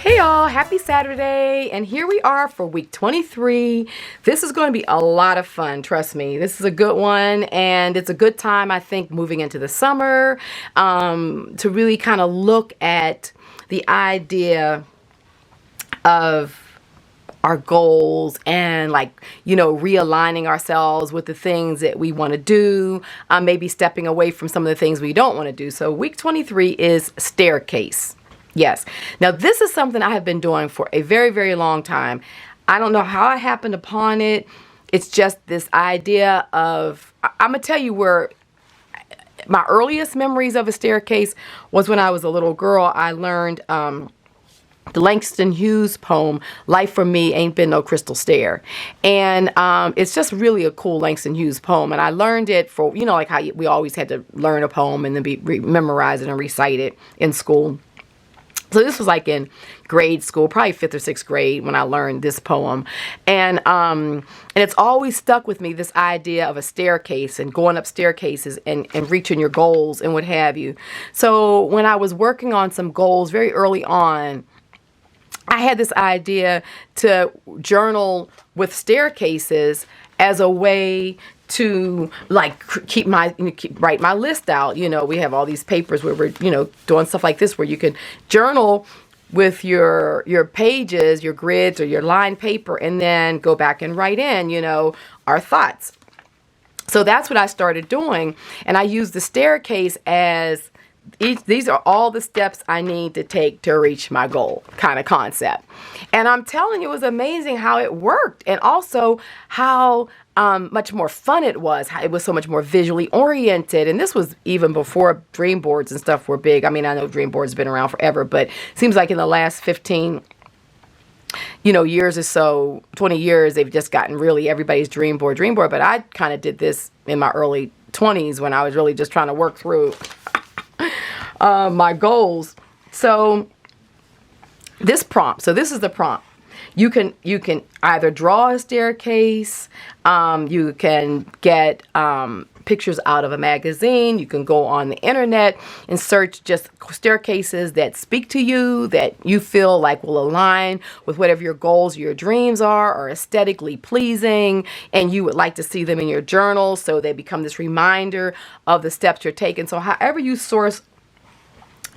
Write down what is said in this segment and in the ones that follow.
Hey y'all, happy Saturday, and here we are for week 23. This is going to be a lot of fun, trust me. This is a good one, and it's a good time, I think, moving into the summer, to really kind of look at the idea of our goals and realigning ourselves with the things that we want to do, maybe stepping away from some of the things we don't want to do. So week 23 is staircase. Yes. Now, this is something I have been doing for a very, very long time. I don't know how I happened upon it. It's just this idea of, I'm going to tell you where my earliest memories of a staircase was when I was a little girl. I learned the Langston Hughes poem, Life for Me Ain't Been No Crystal Stair. And it's just really a cool Langston Hughes poem. And I learned it for, like how we always had to learn a poem and then memorize it and recite it in school. So this was like in grade school, probably 5th or 6th grade when I learned this poem. And it's always stuck with me, this idea of a staircase and going up staircases and reaching your goals and what have you. So when I was working on some goals very early on, I had this idea to journal with staircases as a way to write my list out. We have all these papers where we're, doing stuff like this where you can journal with your pages, your grids or your line paper, and then go back and write in, our thoughts. So that's what I started doing. And I use the staircase as these are all the steps I need to take to reach my goal kind of concept. And I'm telling you, it was amazing how it worked, and also how much more fun it was. It was so much more visually oriented. And this was even before dream boards and stuff were big. I mean, I know dream boards have been around forever, but it seems like in the last 15 years or so, 20 years, they've just gotten really everybody's dream board. But I kind of did this in my early 20s when I was really just trying to work through my goals. So this is the prompt. You can either draw a staircase, you can get pictures out of a magazine, you can go on the internet and search just staircases that speak to you, that you feel like will align with whatever your goals, your dreams are aesthetically pleasing, and you would like to see them in your journal so they become this reminder of the steps you're taking. So however you source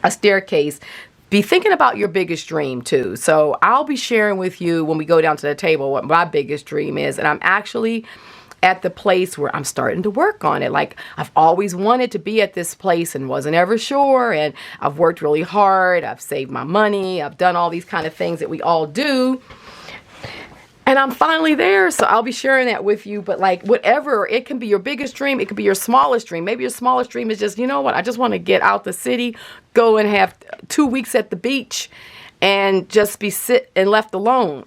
a staircase, be thinking about your biggest dream too. So I'll be sharing with you when we go down to the table what my biggest dream is. And I'm actually at the place where I'm starting to work on it. Like, I've always wanted to be at this place and wasn't ever sure. And I've worked really hard. I've saved my money. I've done all these kind of things that we all do. And I'm finally there, so I'll be sharing that with you. But whatever, it can be your biggest dream. It could be your smallest dream. Maybe your smallest dream is just, you know what, I just want to get out the city, go and have 2 weeks at the beach and just be sit and left alone.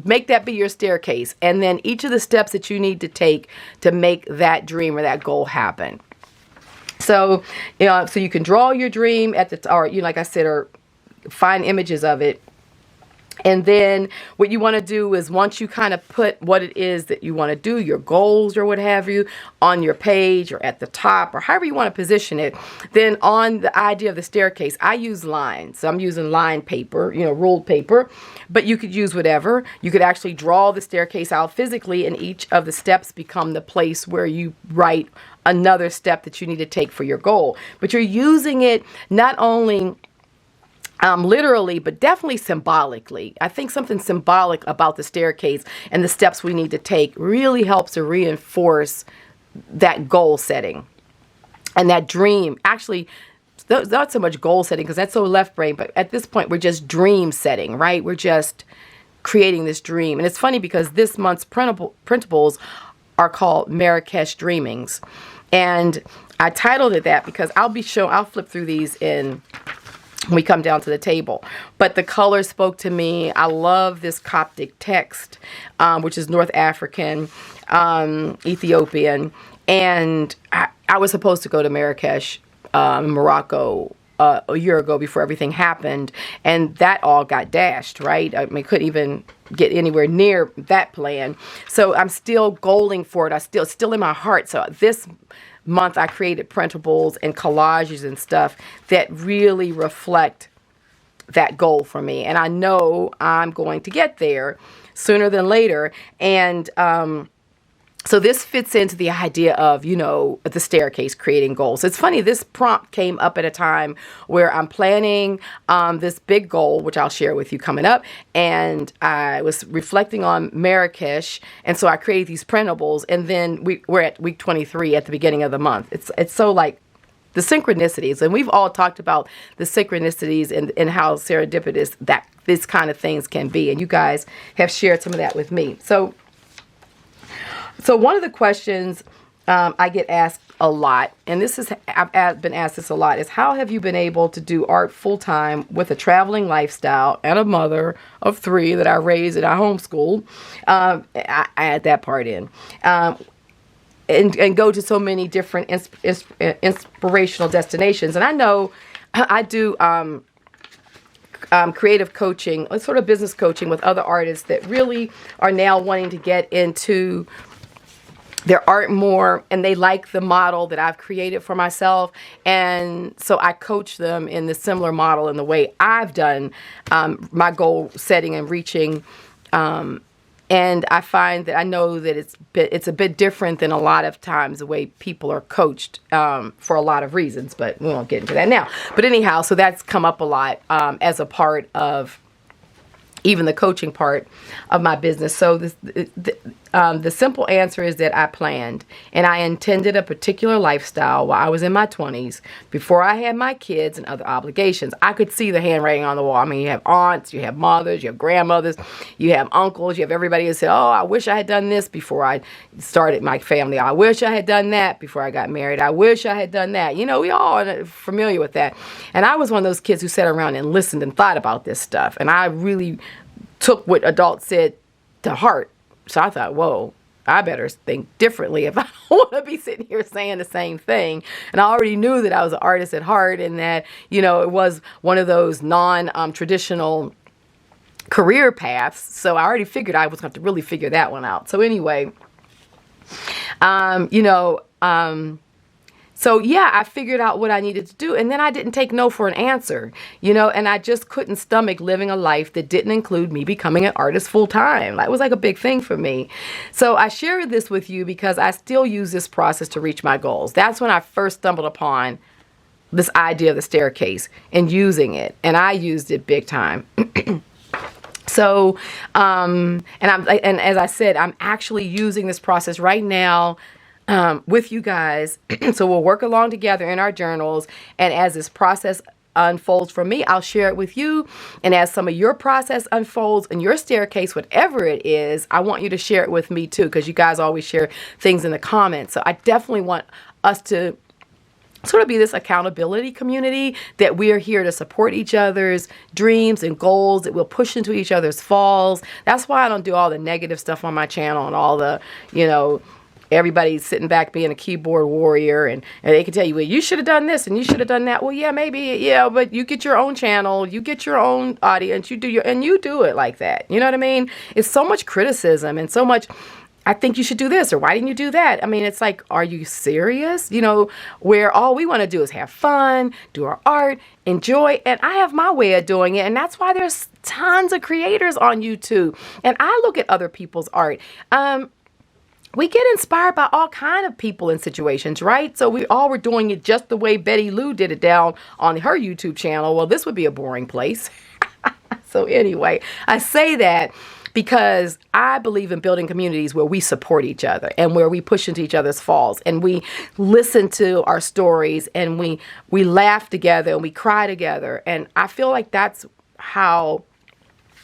Make that be your staircase. And then each of the steps that you need to take to make that dream or that goal happen. So, so you can draw your dream like I said, or find images of it. And then what you want to do is, once you kind of put what it is that you want to do, your goals or what have you, on your page or at the top or however you want to position it, then on the idea of the staircase, I use lines. So I'm using line paper, ruled paper, but you could use whatever. You could actually draw the staircase out physically, and each of the steps become the place where you write another step that you need to take for your goal. But you're using it not only literally, but definitely symbolically. I think something symbolic about the staircase and the steps we need to take really helps to reinforce that goal setting and that dream. Actually, not so much goal setting because that's so left brain, but at this point, we're just dream setting, right? We're just creating this dream. And it's funny because this month's printables are called Marrakesh Dreamings. And I titled it that because I'll flip through these when we come down to the table. But the color spoke to me. I love this Coptic text, which is North African, Ethiopian. And I was supposed to go to Marrakesh, Morocco, a year ago before everything happened. And that all got dashed, right? I mean, couldn't even get anywhere near that plan. So I'm still goaling for it. It's still in my heart. So this month I created printables and collages and stuff that really reflect that goal for me. And I know I'm going to get there sooner than later. And so this fits into the idea of, you know, the staircase, creating goals. It's funny, this prompt came up at a time where I'm planning this big goal, which I'll share with you coming up. And I was reflecting on Marrakesh. And so I created these printables. And then we're at week 23 at the beginning of the month. It's so like the synchronicities. And we've all talked about the synchronicities and how serendipitous that this kind of things can be. And you guys have shared some of that with me. So one of the questions I get asked a lot, and I've been asked this a lot, is how have you been able to do art full-time with a traveling lifestyle and a mother of 3 that I raised and I homeschooled? I add that part in. And go to so many different inspirational destinations. And I know I do creative coaching, sort of business coaching with other artists that really are now wanting to get into their art more, and they like the model that I've created for myself. And so I coach them in the similar model in the way I've done my goal setting and reaching. And I find that I know that it's a bit different than a lot of times the way people are coached for a lot of reasons, but we won't get into that now. But anyhow, so that's come up a lot as a part of even the coaching part of my business. So the simple answer is that I planned and I intended a particular lifestyle while I was in my 20s, before I had my kids and other obligations. I could see the handwriting on the wall. I mean, you have aunts, you have mothers, you have grandmothers, you have uncles, you have everybody who said, oh, I wish I had done this before I started my family. I wish I had done that before I got married. I wish I had done that. You know, we all are familiar with that. And I was one of those kids who sat around and listened and thought about this stuff. And I really took what adults said to heart. So I thought, whoa, I better think differently if I want to be sitting here saying the same thing. And I already knew that I was an artist at heart, and that, you know, it was one of those non-traditional career paths. So I already figured I was going to have to really figure that one out. So anyway, so yeah, I figured out what I needed to do, and then I didn't take no for an answer, you know, and I just couldn't stomach living a life that didn't include me becoming an artist full time. That was like a big thing for me. So I share this with you because I still use this process to reach my goals. That's when I first stumbled upon this idea of the staircase and using it, and I used it big time. So, and as I said, I'm actually using this process right now with you guys. So we'll work along together in our journals. And as this process unfolds for me, I'll share it with you. And as some of your process unfolds in your staircase, whatever it is, I want you to share it with me too, because you guys always share things in the comments. So I definitely want us to sort of be this accountability community, that we are here to support each other's dreams and goals, that we'll push into each other's falls. That's why I don't do all the negative stuff on my channel and all the, you know, everybody's sitting back being a keyboard warrior, and they can tell you, well, you should have done this and you should have done that. Well, yeah, maybe, yeah, but you get your own channel, you get your own audience, you do it like that. You know what I mean? It's so much criticism and so much, I think you should do this, or why didn't you do that? I mean, it's like, are you serious? You know, where all we want to do is have fun, do our art, enjoy, and I have my way of doing it, and that's why there's tons of creators on YouTube, and I look at other people's art. We get inspired by all kind of people and situations, right? So we all were doing it just the way Betty Lou did it down on her YouTube channel. Well, this would be a boring place. So anyway, I say that because I believe in building communities where we support each other and where we push into each other's falls, and we listen to our stories, and we laugh together and we cry together. And I feel like that's how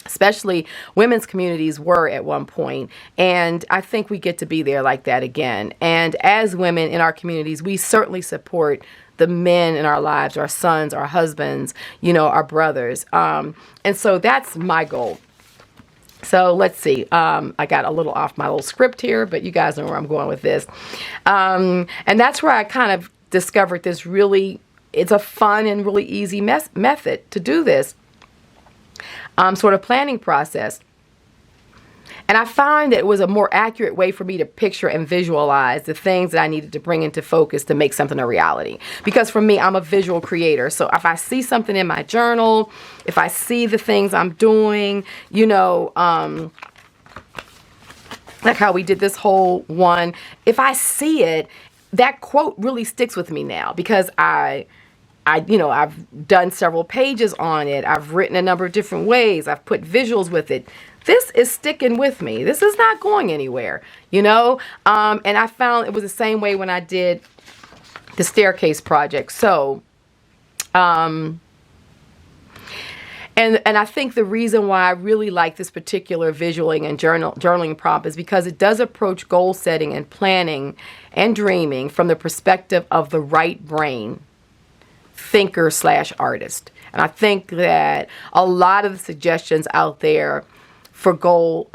especially women's communities were at one point. And I think we get to be there like that again. And as women in our communities, we certainly support the men in our lives, our sons, our husbands, you know, our brothers. And so that's my goal. So let's see. I got a little off my little script here, but you guys know where I'm going with this. And that's where I kind of discovered this really, it's a fun and really easy method to do this. Sort of planning process. And I find that it was a more accurate way for me to picture and visualize the things that I needed to bring into focus to make something a reality. Because for me, I'm a visual creator. So if I see something in my journal, if I see the things I'm doing, you know, like how we did this whole one, if I see it, that quote really sticks with me now, because you know, I've done several pages on it. I've written a number of different ways. I've put visuals with it. This is sticking with me. This is not going anywhere, you know? And I found it was the same way when I did the staircase project. So, and I think the reason why I really like this particular visualing and journaling prompt is because it does approach goal setting and planning and dreaming from the perspective of the right brain thinker / artist. And I think that a lot of the suggestions out there for goal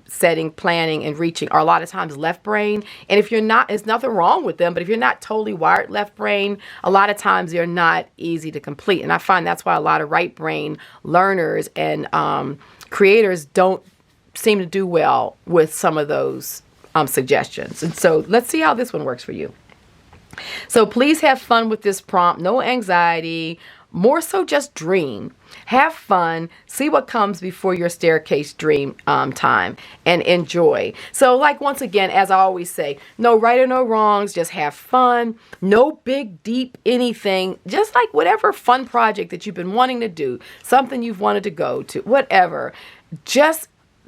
setting, planning, and reaching are a lot of times left brain. And if you're not, there's nothing wrong with them, but if you're not totally wired left brain, a lot of times they're not easy to complete. And I find that's why a lot of right brain learners and creators don't seem to do well with some of those suggestions. And so let's see how this one works for you. So please have fun with this prompt. No anxiety. More so just dream. Have fun. See what comes before your staircase dream time, and enjoy. So like, once again, as I always say, no right or no wrongs. Just have fun. No big, deep anything. Just like whatever fun project that you've been wanting to do, something you've wanted to go to, whatever. Just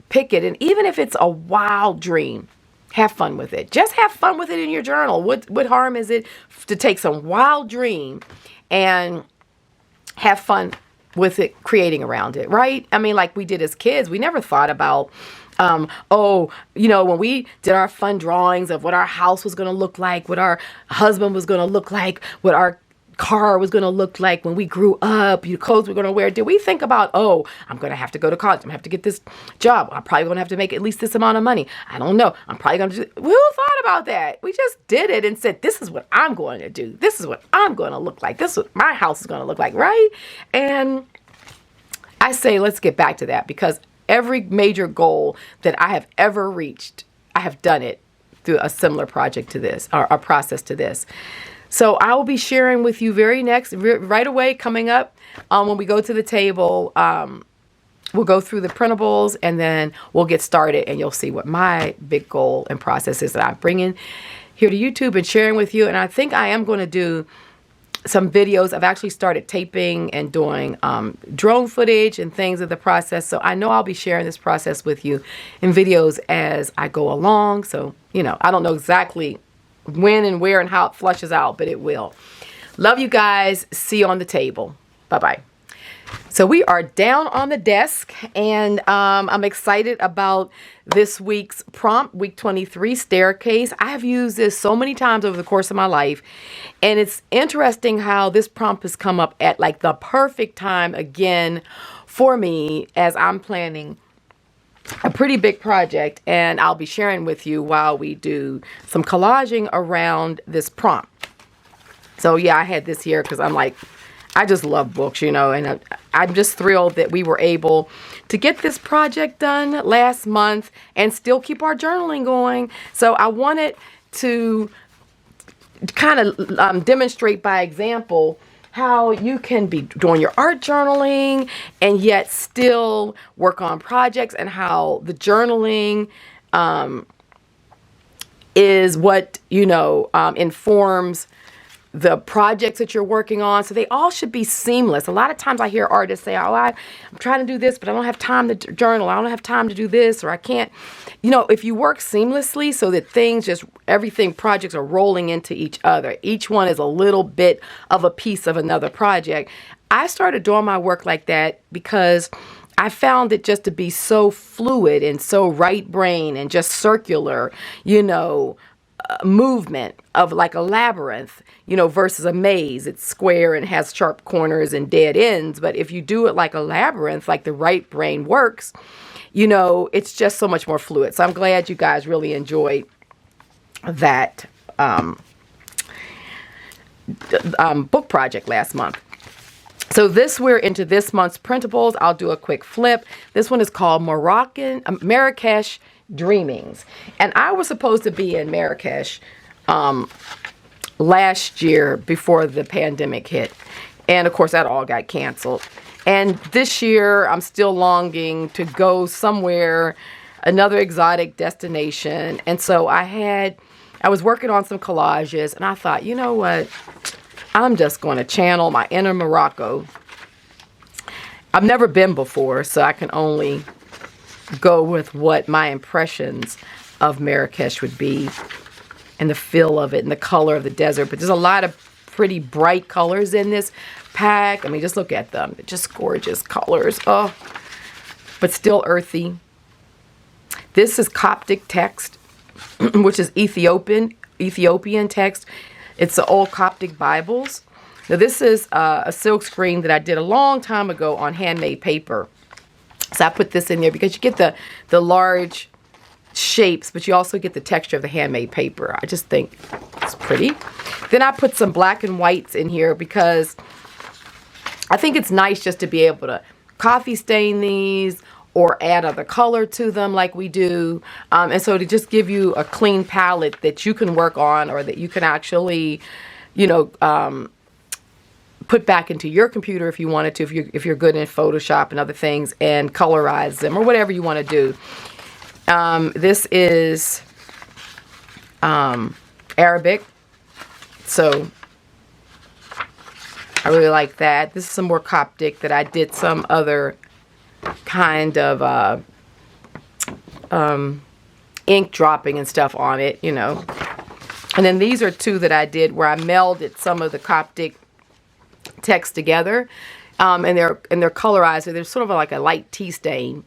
pick it. And even if it's a wild dream, have fun with it. Just have fun with it in your journal. What harm is it to take some wild dream and have fun with it, creating around it, right? I mean, like we did as kids, we never thought about, oh, you know, when we did our fun drawings of what our house was going to look like, what our husband was going to look like, what our car was going to look like when we grew up, your clothes we're going to wear. Did we think about, oh, I'm going to have to go to college, I'm going to have to get this job, I'm probably going to have to make at least this amount of money, I don't know, I'm probably going to do. Who thought about that? We just did it and said, this is what I'm going to do, this is what I'm going to look like, this is what my house is going to look like, right? And I say, let's get back to that, because every major goal that I have ever reached, I have done it through a similar project to this, or a process to this. So I will be sharing with you right away, coming up when we go to the table. We'll go through the printables, and then we'll get started, and you'll see what my big goal and process is that I'm bringing here to YouTube and sharing with you. And I think I am going to do some videos. I've actually started taping and doing drone footage and things of the process. So I know I'll be sharing this process with you in videos as I go along. So, you know, I don't know exactly when and where and how it flushes out, but it will. Love you guys. See you on the table. Bye-bye. So we are down on the desk, and I'm excited about this week's prompt, week 23, staircase. I have used this so many times over the course of my life, and it's interesting how this prompt has come up at like the perfect time again for me as I'm planning a pretty big project, and I'll be sharing with you while we do some collaging around this prompt. So yeah, I had this here because I'm like, I just love books, you know, and I'm just thrilled that we were able to get this project done last month and still keep our journaling going. So I wanted to kind of demonstrate by example how you can be doing your art journaling and yet still work on projects, and how the journaling is what, you know, informs the projects that you're working on. So they all should be seamless. A lot of times I hear artists say, oh, I'm trying to do this, but I don't have time to journal. I don't have time to do this, or I can't. You know, if you work seamlessly so that projects are rolling into each other, each one is a little bit of a piece of another project. I started doing my work like that because I found it just to be so fluid and so right brain and just circular, you know, movement of like a labyrinth, you know, versus a maze. It's square and has sharp corners and dead ends. But if you do it like a labyrinth, like the right brain works, you know, it's just so much more fluid. So I'm glad you guys really enjoyed that book project last month. So we're into this month's printables. I'll do a quick flip. This one is called Marrakesh Dreamings. And I was supposed to be in Marrakesh last year before the pandemic hit. And of course that all got canceled. And this year I'm still longing to go somewhere, another exotic destination. And so I was working on some collages and I thought, you know what? I'm just going to channel my inner Morocco. I've never been before, so I can only go with what my impressions of Marrakesh would be and the feel of it and the color of the desert. But there's a lot of pretty bright colors in this pack. I mean, just look at them. They're just gorgeous colors. Oh, but still earthy. This is Coptic text, which is Ethiopian text. It's the old Coptic Bibles. Now this is a silk screen that I did a long time ago on handmade paper. So I put this in there because you get the large shapes, but you also get the texture of the handmade paper. I just think it's pretty. Then I put some black and whites in here because I think it's nice just to be able to coffee stain these or add other color to them like we do. And so to just give you a clean palette that you can work on or that you can actually, you know, put back into your computer if you wanted to, if you're good in Photoshop and other things, and colorize them or whatever you want to do. This is Arabic, so I really like that. This is some more Coptic that I did some other kind of ink dropping and stuff on it, you know. And then these are two that I did where I melded some of the Coptic text together, and they're colorized. So they're sort of like a light tea stain,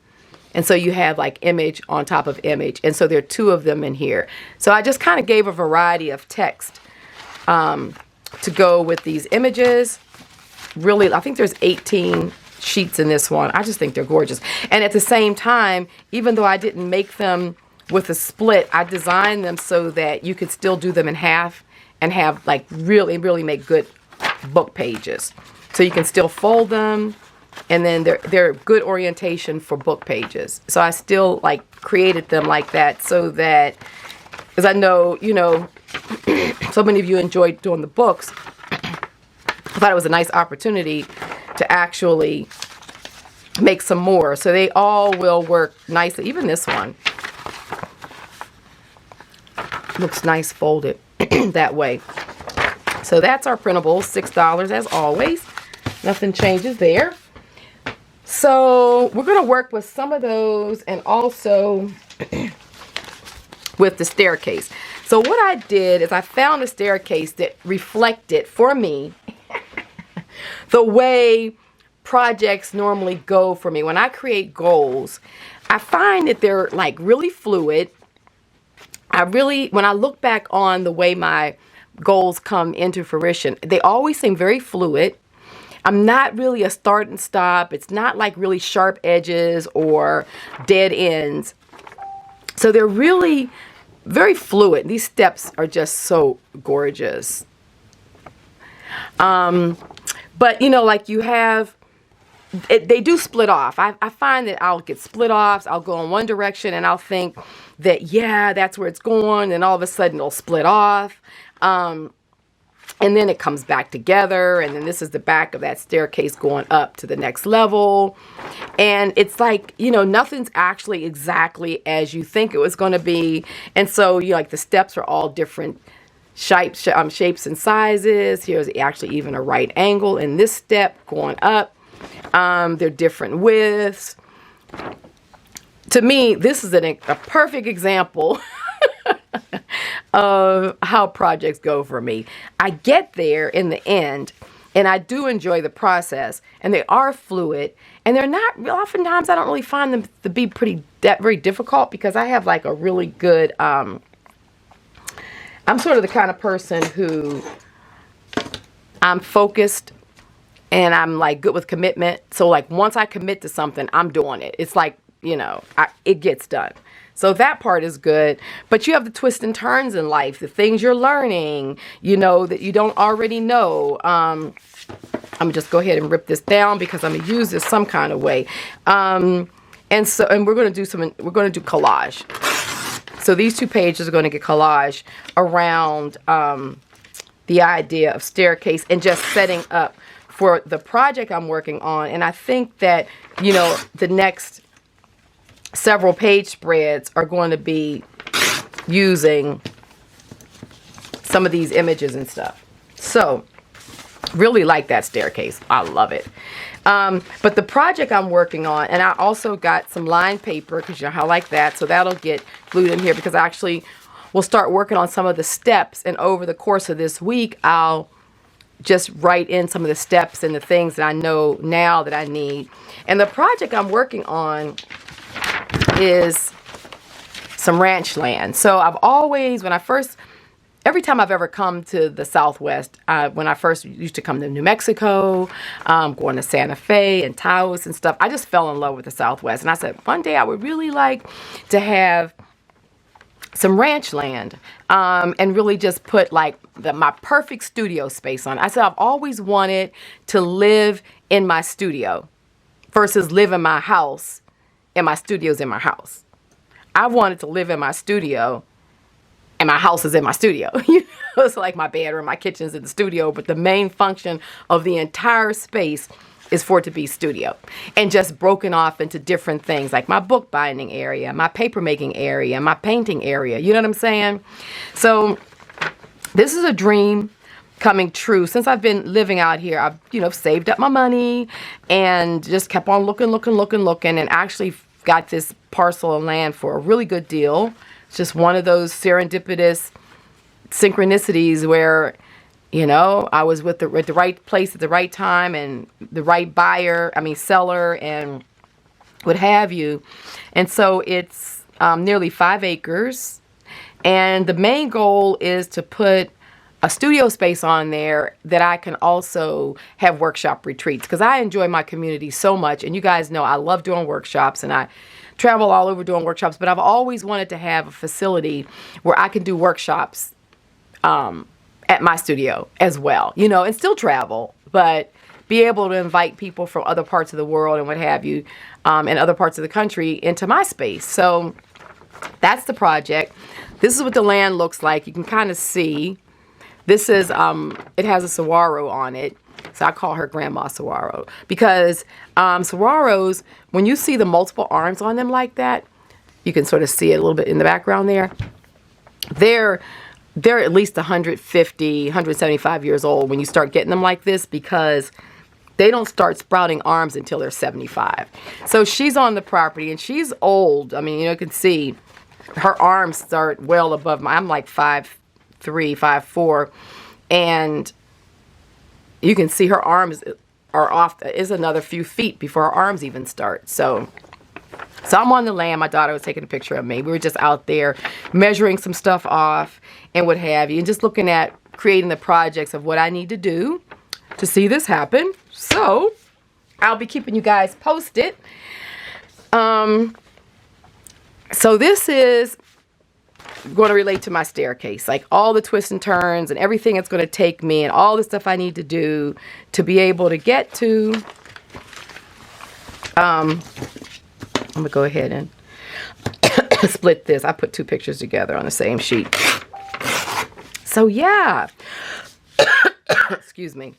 and so you have like image on top of image, and so there are two of them in here. So I just kind of gave a variety of text to go with these images. Really, I think there's 18 sheets in this one. I just think they're gorgeous. And at the same time, even though I didn't make them with a split, I designed them so that you could still do them in half and have like really make good book pages. So you can still fold them, and then they're good orientation for book pages. So I still like created them like that so that, because I know, you know, so many of you enjoyed doing the books. I thought it was a nice opportunity to actually make some more. So they all will work nicely. Even this one looks nice folded that way. So that's our printables, $6 as always. Nothing changes there. So we're going to work with some of those and also with the staircase. So what I did is I found a staircase that reflected for me the way projects normally go for me. When I create goals, I find that they're like really fluid. When I look back on the way my goals come into fruition, they always seem very fluid. I'm not really a start and stop. It's not like really sharp edges or dead ends. So they're really very fluid. These steps are just so gorgeous. But you know, like you have, they do split off. I find that I'll get split offs. I'll go in one direction and I'll think that, yeah, that's where it's going. And all of a sudden it'll split off. And then it comes back together. And then this is the back of that staircase going up to the next level. And it's like, you know, nothing's actually exactly as you think it was going to be. And so you like the steps are all different shapes and sizes. Here's actually even a right angle in this step going up. They're different widths. To me, this is a perfect example of how projects go for me. I get there in the end, and I do enjoy the process, and they are fluid, and they're not, oftentimes I don't really find them to be very difficult because I have like a really good, I'm sort of the kind of person who I'm focused and I'm like good with commitment. So like once I commit to something, I'm doing it. It's like, you know, it gets done. So that part is good. But you have the twists and turns in life, the things you're learning, you know, that you don't already know. I'm gonna just go ahead and rip this down because I'm gonna use this some kind of way. And we're gonna do collage. So these 2 pages are gonna get collage around the idea of staircase and just setting up for the project I'm working on. And I think that, you know, the next several page spreads are going to be using some of these images and stuff. So really like that staircase. I love it. But the project I'm working on, and I also got some lined paper because you know how I like that. So that'll get glued in here because I actually will start working on some of the steps. And over the course of this week, I'll just write in some of the steps and the things that I know now that I need. And the project I'm working on is some ranch land. So I've always, every time I've ever come to the Southwest, when I first used to come to New Mexico, going to Santa Fe and Taos and stuff, I just fell in love with the Southwest. And I said, one day I would really like to have some ranch land and really just put like my perfect studio space on. I said, I've always wanted to live in my studio versus live in my house and my studio's in my house. I wanted to live in my studio and my house is in my studio. You know, it's like my bedroom, my kitchen's in the studio, but the main function of the entire space is for it to be studio and just broken off into different things like my book binding area, my paper making area, my painting area. You know what I'm saying? So this is a dream coming true. Since I've been living out here, I've, you know, saved up my money and just kept on looking and actually got this parcel of land for a really good deal. It's just one of those serendipitous synchronicities where, you know, I was at the right place at the right time and the right seller and what have you. And so it's nearly 5 acres. And the main goal is to put a studio space on there that I can also have workshop retreats because I enjoy my community so much. And you guys know I love doing workshops and I travel all over doing workshops, but I've always wanted to have a facility where I can do workshops at my studio as well, you know, and still travel, but be able to invite people from other parts of the world and what have you, and other parts of the country into my space. So that's the project. This is what the land looks like. You can kind of see. This is, it has a saguaro on it. So I call her Grandma Saguaro because saguaros, when you see the multiple arms on them like that, you can sort of see it a little bit in the background there. They're at least 150, 175 years old when you start getting them like this because they don't start sprouting arms until they're 75. So she's on the property and she's old. I mean, you know, you can see her arms start well above I'm like 5'3", 5'4", and you can see her arms are off, is another few feet before her arms even start. So I'm on the land. My daughter was taking a picture of me. We were just out there measuring some stuff off and what have you, and just looking at creating the projects of what I need to do to see this happen. So I'll be keeping you guys posted. So this is going to relate to my staircase, like all the twists and turns and everything it's going to take me and all the stuff I need to do to be able to get to. I'm going to go ahead and split this. I put 2 pictures together on the same sheet. So yeah, excuse me.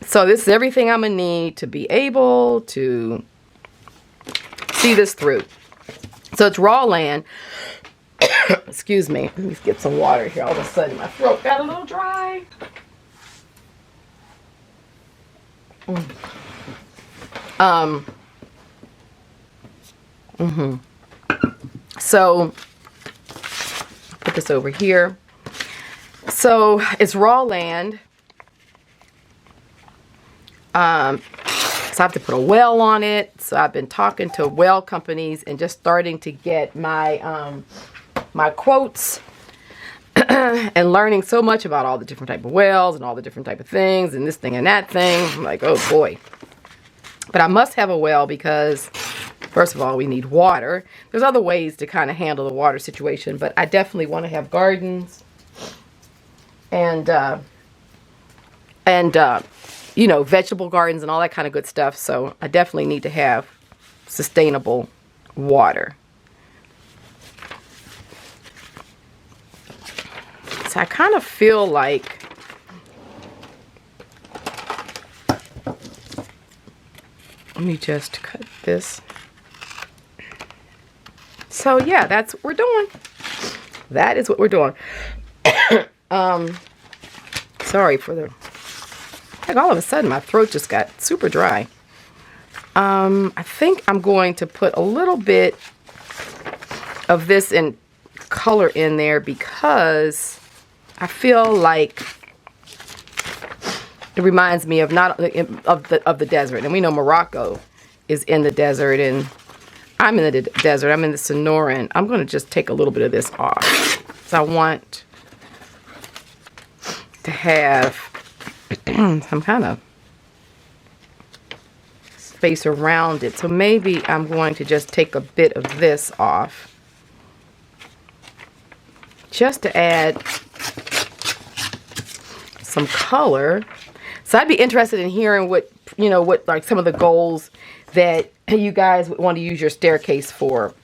So this is everything I'm going to need to be able to see this through. So it's raw land. Excuse me. Let me get some water here. All of a sudden my throat got a little dry. So put this over here. So it's raw land. So I have to put a well on it. So I've been talking to well companies and just starting to get my my quotes and learning so much about all the different type of wells and all the different type of things and this thing and that thing. I'm like, oh boy. But I must have a well because first of all, we need water. There's other ways to kind of handle the water situation, but I definitely want to have gardens and and you know, vegetable gardens and all that kind of good stuff. So I definitely need to have sustainable water. So I kind of feel like let me just cut this. So yeah, that's what we're doing. That is what we're doing. Sorry for the, like all of a sudden my throat just got super dry. I think I'm going to put a little bit of this in color in there because I feel like it reminds me of of the desert, and we know Morocco is in the desert, and I'm in the desert. I'm in the Sonoran. I'm going to just take a little bit of this off. So I want to have some kind of space around it. So maybe I'm going to just take a bit of this off just to add some color. So I'd be interested in hearing what, you know, what like some of the goals that you guys would want to use your staircase for.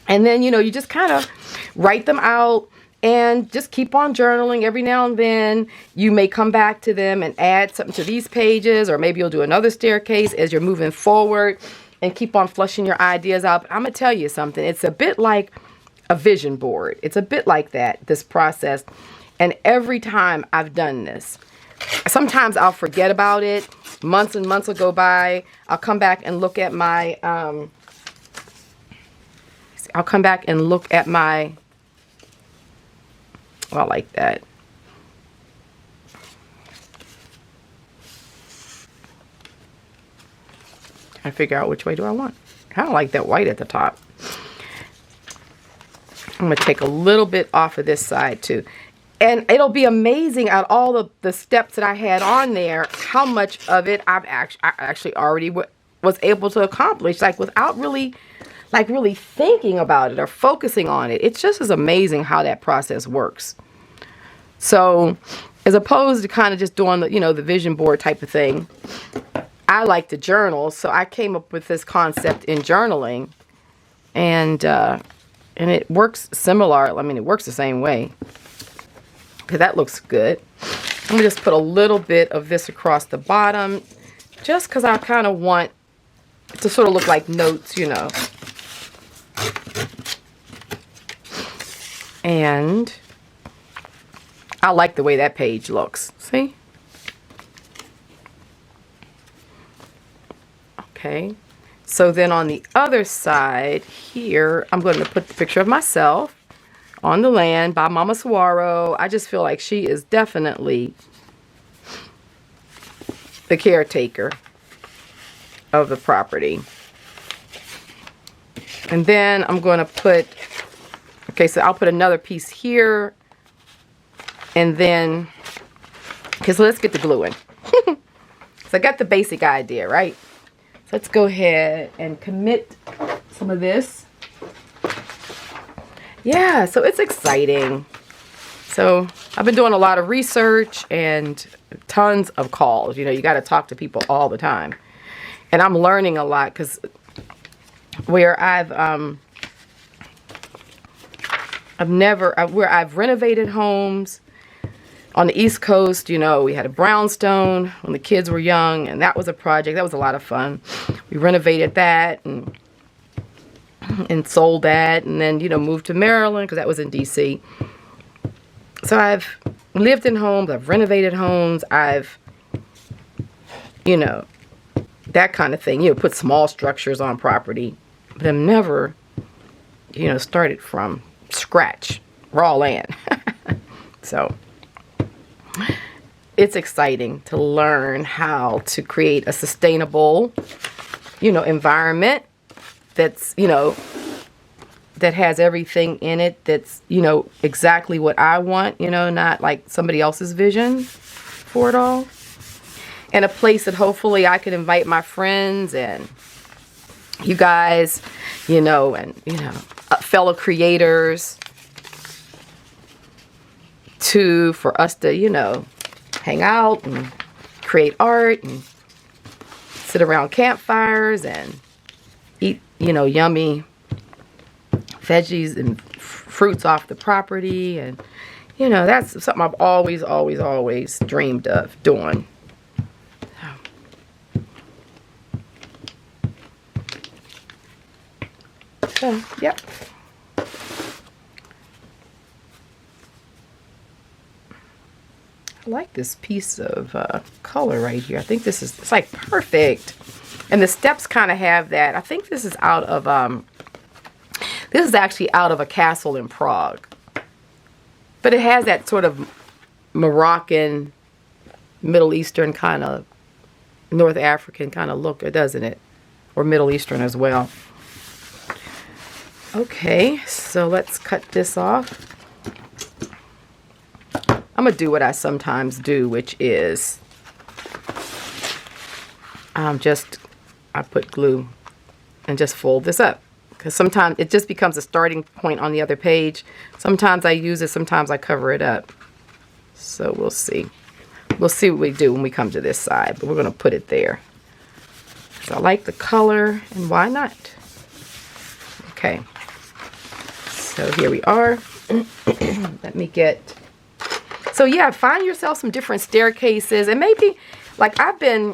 And then, you know, you just kind of write them out and just keep on journaling. Every now and then you may come back to them and add something to these pages, or maybe you'll do another staircase as you're moving forward and keep on flushing your ideas out. But I'm going to tell you something. It's a bit like a vision board. It's a bit like that, this process. And every time I've done this, sometimes I'll forget about it. Months and months will go by. I'll come back and look at my, well, like that. Trying to figure out which way do I want. I kind of like that white at the top. I'm going to take a little bit off of this side too. And it'll be amazing at all the steps that I had on there, how much of it I actually already was able to accomplish, like without really thinking about it or focusing on it. It's just as amazing how that process works. So as opposed to kind of just doing the, you know, the vision board type of thing, I like to journal. So I came up with this concept in journaling, and it works similar. I mean, it works the same way. Okay, that looks good. I'm going to just put a little bit of this across the bottom, just because I kind of want it to sort of look like notes, you know. And I like the way that page looks. See? Okay. So then on the other side here, I'm going to put the picture of myself on the land by Mama Saguaro. I just feel like she is definitely the caretaker of the property. And then I'm going to put, okay, so I'll put another piece here. And then, okay, so let's get the glue in. So I got the basic idea, right? So let's go ahead and commit some of this. Yeah, so it's exciting. So I've been doing a lot of research and tons of calls. You know, you got to talk to people all the time. And I'm learning a lot because where I've renovated homes on the East Coast, you know, we had a brownstone when the kids were young, and that was a project. That was a lot of fun. We renovated that and sold that, and then, you know, moved to Maryland because that was in DC. So I've lived in homes, I've renovated homes, I've, you know, that kind of thing. You know, put small structures on property, but I've never, you know, started from scratch, raw land. So it's exciting to learn how to create a sustainable, you know, environment that's, you know, that has everything in it that's, you know, exactly what I want, you know, not like somebody else's vision for it all. And a place that hopefully I can invite my friends and you guys, you know, and, you know, fellow creators for us to, you know, hang out and create art and sit around campfires and eat, you know, yummy veggies and fruits off the property. And, you know, that's something I've always dreamed of doing. So, yep. I like this piece of color right here. I think this is, it's like perfect. And the steps kind of have that. I think this is out of, this is actually out of a castle in Prague. But it has that sort of Moroccan, Middle Eastern kind of, North African kind of look, doesn't it? Or Middle Eastern as well. Okay, so let's cut this off. I'm going to do what I sometimes do, which is I put glue and just fold this up. Because sometimes it just becomes a starting point on the other page. Sometimes I use it, sometimes I cover it up. So we'll see. We'll see what we do when we come to this side. But we're going to put it there. So I like the color, and why not? Okay. So here we are. Let me get... So yeah, find yourself some different staircases, and maybe, like, I've been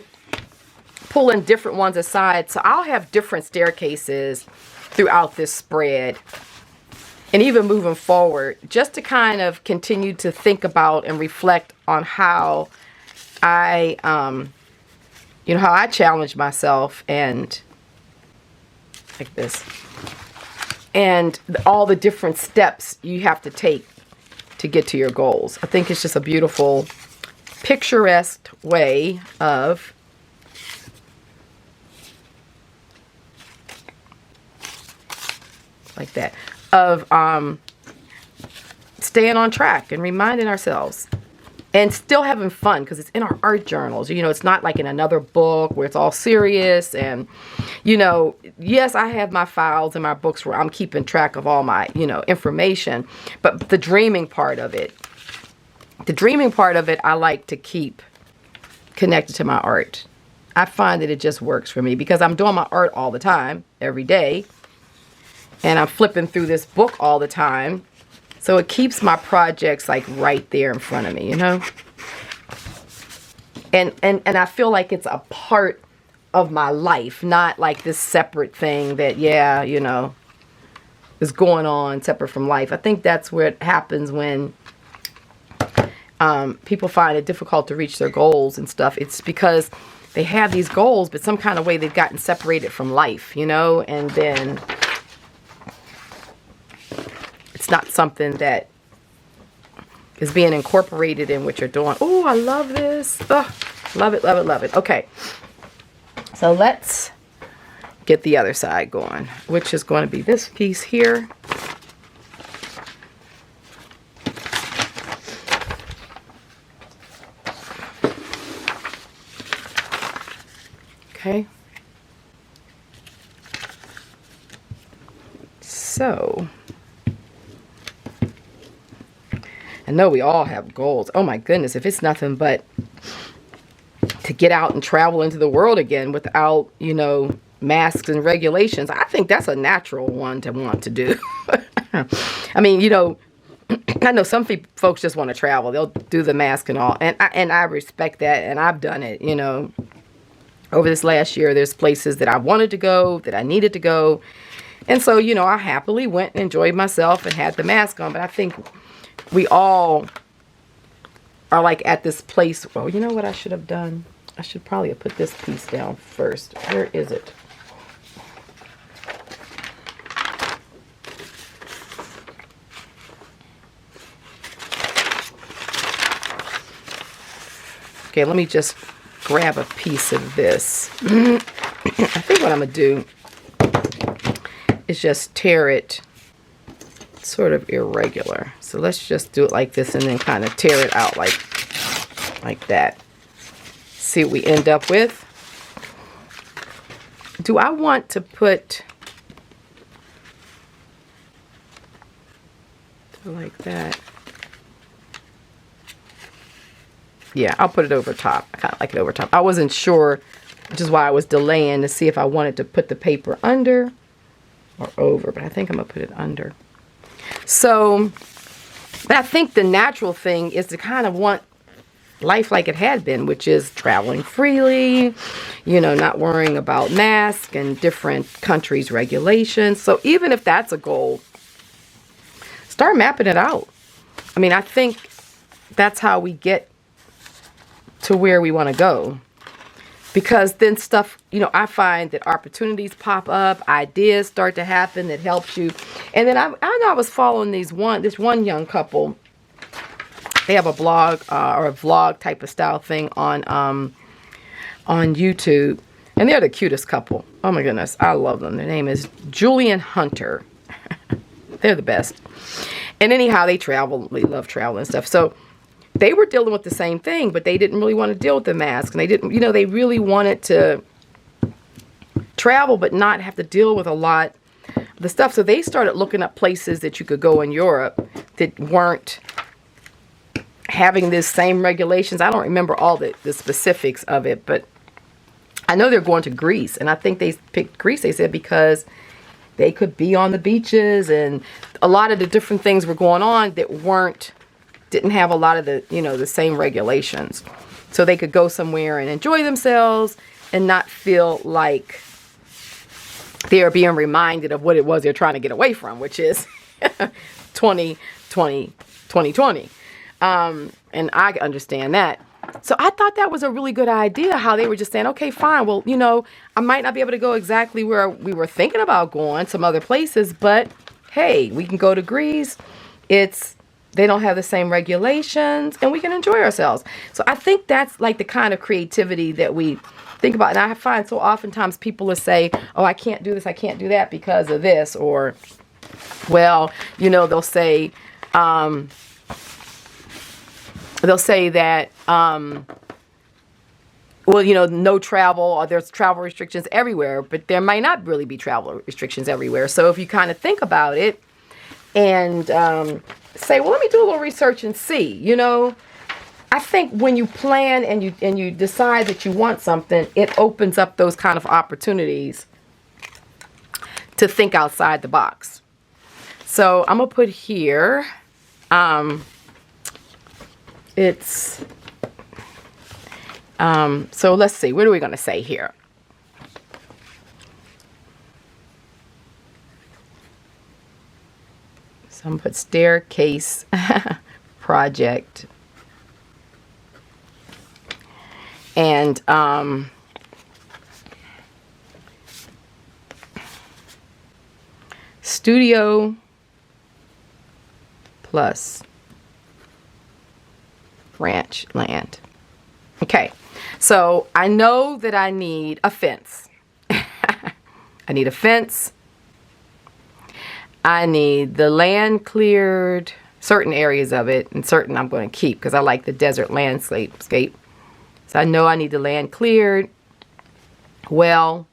pulling different ones aside, so I'll have different staircases throughout this spread, and even moving forward, just to kind of continue to think about and reflect on how I, you know, how I challenge myself, and like this, and all the different steps you have to take to get to your goals. I think it's just a beautiful, picturesque way of like that, of staying on track and reminding ourselves and still having fun, because it's in our art journals. You know, it's not like in another book where it's all serious. And, you know, yes, I have my files and my books where I'm keeping track of all my, you know, information, but the dreaming part of it, I like to keep connected to my art. I find that it just works for me because I'm doing my art all the time, every day, and I'm flipping through this book all the time. So it keeps my projects like right there in front of me, you know? And I feel like it's a part of my life, not like this separate thing that, yeah, you know, is going on separate from life. I think that's where it happens when people find it difficult to reach their goals and stuff. It's because they have these goals, but some kind of way they've gotten separated from life, you know? And then it's not something that is being incorporated in what you're doing. Oh, I love this. Oh, love it, love it, love it. Okay. So let's get the other side going, which is going to be this piece here. Okay. So I know we all have goals. Oh my goodness, if it's nothing but to get out and travel into the world again without, you know, masks and regulations, I think that's a natural one to want to do. I mean, you know, I know some folks just want to travel. They'll do the mask and all. And I respect that, and I've done it, you know. Over this last year, there's places that I wanted to go, that I needed to go. And so, you know, I happily went and enjoyed myself and had the mask on. But I think we all are like at this place. Well, you know what I should have done? I should probably have put this piece down first. Where is it? Okay, let me just grab a piece of this. I think what I'm going to do is just tear it sort of irregular. So let's just do it like this and then kind of tear it out like that. See what we end up with. Do I want to put like that? Yeah, I'll put it over top. I kind of like it over top. I wasn't sure, which is why I was delaying to see if I wanted to put the paper under or over, but I think I'm gonna put it under. So, but I think the natural thing is to kind of want life like it had been, which is traveling freely, you know, not worrying about masks and different countries' regulations. So even if that's a goal, start mapping it out. I mean, I think that's how we get to where we want to go. Because then stuff, you know, I find that opportunities pop up, ideas start to happen that helps you. And then I know I was following this one young couple. They have a blog or a vlog type of style thing on YouTube. And they're the cutest couple. Oh my goodness, I love them. Their name is Julie and Hunter. They're the best. And anyhow, they travel. They love travel and stuff. So they were dealing with the same thing, but they didn't really want to deal with the mask. And they didn't, you know, they really wanted to travel, but not have to deal with a lot of the stuff. So they started looking up places that you could go in Europe that weren't having this same regulations. I don't remember all the specifics of it, but I know they're going to Greece. And I think they picked Greece, they said, because they could be on the beaches, and a lot of the different things were going on that didn't have a lot of the, you know, the same regulations. So they could go somewhere and enjoy themselves and not feel like they're being reminded of what it was they're trying to get away from, which is 2020. And I understand that. So I thought that was a really good idea, how they were just saying, okay, fine. Well, you know, I might not be able to go exactly where we were thinking about going, some other places, but hey, we can go to Greece. They don't have the same regulations, and we can enjoy ourselves. So I think that's like the kind of creativity that we think about. And I find so oftentimes people will say, oh, I can't do this, I can't do that because of this. Or, well, you know, they'll say that, well, you know, no travel, or there's travel restrictions everywhere, but there might not really be travel restrictions everywhere. So if you kind of think about it and say, well, let me do a little research and see, you know, I think when you plan and you decide that you want something, it opens up those kind of opportunities to think outside the box. So I'm going to put here, so let's see, what are we going to say here? So I'm going to put staircase project. And studio plus ranch land. Okay, so I know that I need a fence. I need a fence. I need the land cleared, certain areas of it, and certain I'm going to keep because I like the desert landscape. So I know I need the land cleared. Well,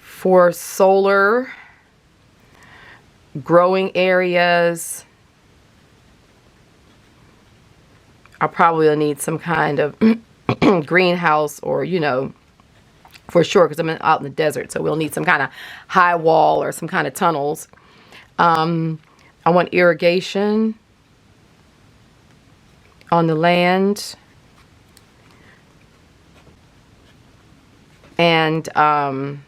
for solar, growing areas, I probably need some kind of greenhouse, or, you know, for sure, because I'm out in the desert, so we'll need some kind of high wall or some kind of tunnels. I want irrigation on the land. And, of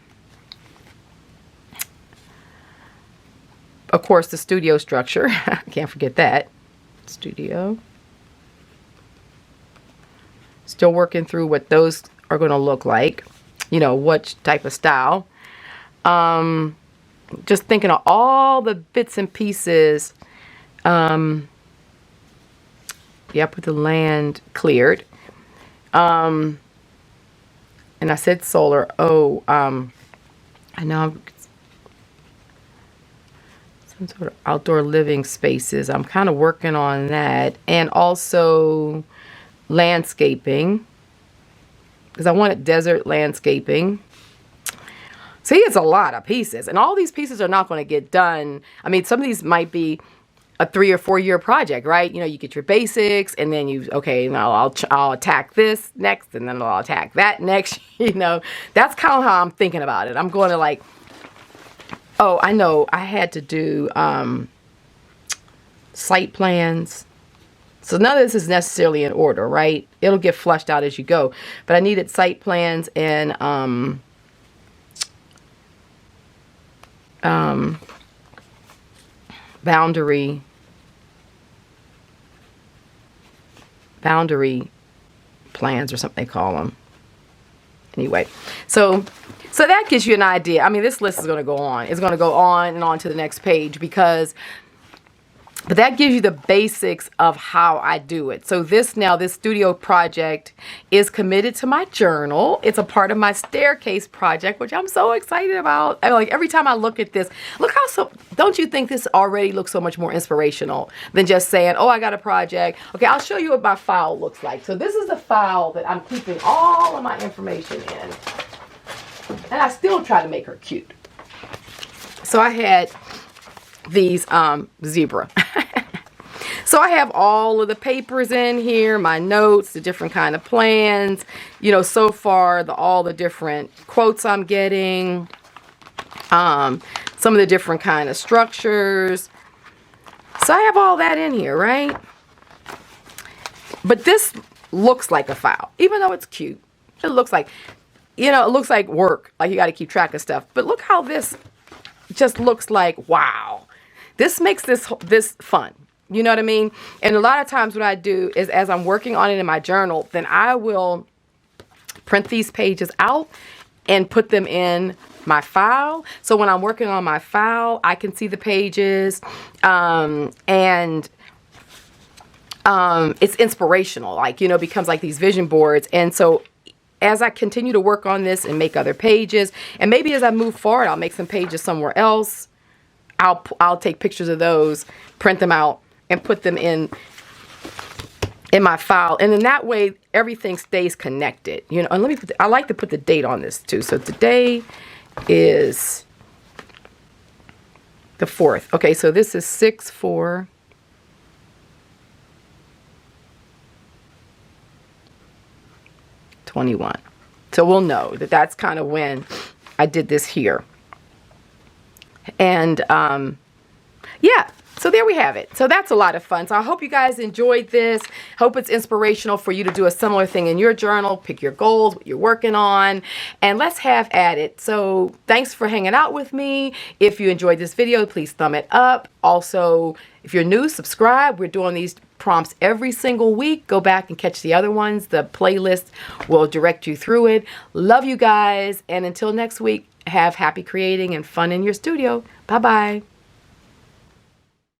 course, the studio structure. I can't forget that. Studio. Still working through what those are going to look like. You know, what type of style. Just thinking of all the bits and pieces. Yeah, put the land cleared. And I said solar. Oh, I know some sort of outdoor living spaces. I'm kind of working on that. And also landscaping, because I wanted desert landscaping. See, it's a lot of pieces, and all these pieces are not going to get done. I mean, some of these might be a 3 or 4 year project, right? You know, you get your basics, and then you, okay, now I'll attack this next, and then I'll attack that next. You know, that's kind of how I'm thinking about it. I'm going to like, oh, I know I had to do site plans. So none of this is necessarily in order, right? It'll get flushed out as you go. But I needed site plans and boundary plans or something they call them. Anyway, so that gives you an idea. I mean, this list is going to go on. It's going to go on and on to the next page but that gives you the basics of how I do it. So this studio project is committed to my journal. It's a part of my staircase project, which I'm so excited about. I mean, like every time I look at this, don't you think this already looks so much more inspirational than just saying, oh, I got a project. Okay, I'll show you what my file looks like. So this is the file that I'm keeping all of my information in. And I still try to make her cute. So I had these zebra. So I have all of the papers in here, my notes, the different kind of plans, you know, so far all the different quotes I'm getting, some of the different kind of structures. So I have all that in here, right? But this looks like a file, even though it's cute. It looks like, you know, it looks like work, like you got to keep track of stuff. But look how this just looks like, wow. This makes this fun. You know what I mean? And a lot of times what I do is as I'm working on it in my journal, then I will print these pages out and put them in my file. So when I'm working on my file, I can see the pages and it's inspirational, like, you know, becomes like these vision boards. And so as I continue to work on this and make other pages, and maybe as I move forward, I'll make some pages somewhere else. I'll take pictures of those, print them out, and put them in my file. And in that way, everything stays connected. You know, and I like to put the date on this too. So today is the 4th. Okay, so this is 6/4. '21. So we'll know that that's kind of when I did this here. And yeah, so there we have it. So that's a lot of fun. So I hope you guys enjoyed this. Hope it's inspirational for you to do a similar thing in your journal. Pick your goals, what you're working on, and let's have at it. So thanks for hanging out with me. If you enjoyed this video, please thumb it up. Also, if you're new, subscribe. We're doing these prompts every single week. Go back and catch the other ones. The playlist will direct you through it. Love you guys. And until next week, have happy creating and fun in your studio. Bye-bye.